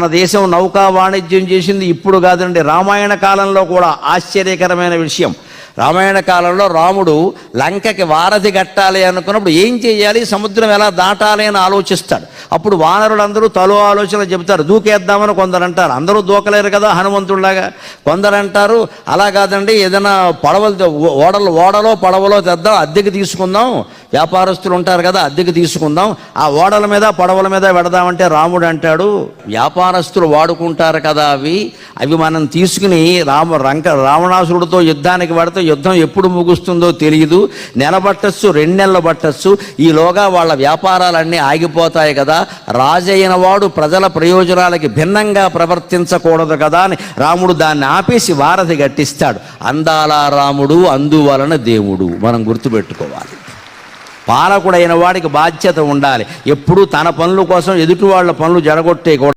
మన దేశం నౌకా వాణిజ్యం చేసింది ఇప్పుడు కాదండి, రామాయణ కాలంలో కూడా ఆశ్చర్యకరమైన విషయం. రామాయణ కాలంలో రాముడు లంకకి వారధి కట్టాలి అనుకున్నప్పుడు ఏం చేయాలి, సముద్రం ఎలా దాటాలి అని ఆలోచిస్తాడు. అప్పుడు వానరులందరూ తలో ఆలోచన చెబుతారు. దూకేద్దామని కొందరు అంటారు, అందరూ దూకలేరు కదా హనుమంతుడిలాగా. కొందరు అంటారు అలా కాదండి, ఏదైనా ఓడలో పడవలో తెద్దాం, అద్దెకి తీసుకుందాం, వ్యాపారస్తులు ఉంటారు కదా అద్దెకి తీసుకుందాం, ఆ ఓడల మీద పడవల మీద పెడదామంటే రాముడు అంటాడు, వ్యాపారస్తులు వాడుకుంటారు కదా అవి మనం తీసుకుని రావణాసురుడితో యుద్ధానికి పడితే యుద్ధం ఎప్పుడు ముగుస్తుందో తెలియదు, నెల పట్టచ్చు 2 నెలలు పట్టచ్చు, ఈలోగా వాళ్ళ వ్యాపారాలన్నీ ఆగిపోతాయి కదా, రాజైన వాడు ప్రజల ప్రయోజనాలకి భిన్నంగా ప్రవర్తించకూడదు కదా అని రాముడు దాన్ని ఆపేసి వారధి గట్టిస్తాడు. అందాల రాముడు అందువలన దేవుడు. మనం గుర్తుపెట్టుకోవాలి, పాలకుడైన వాడికి బాధ్యత ఉండాలి. ఎప్పుడూ తన పనుల కోసం ఎదుటి వాళ్ళ పనులు జడగొట్టేయకూడదు.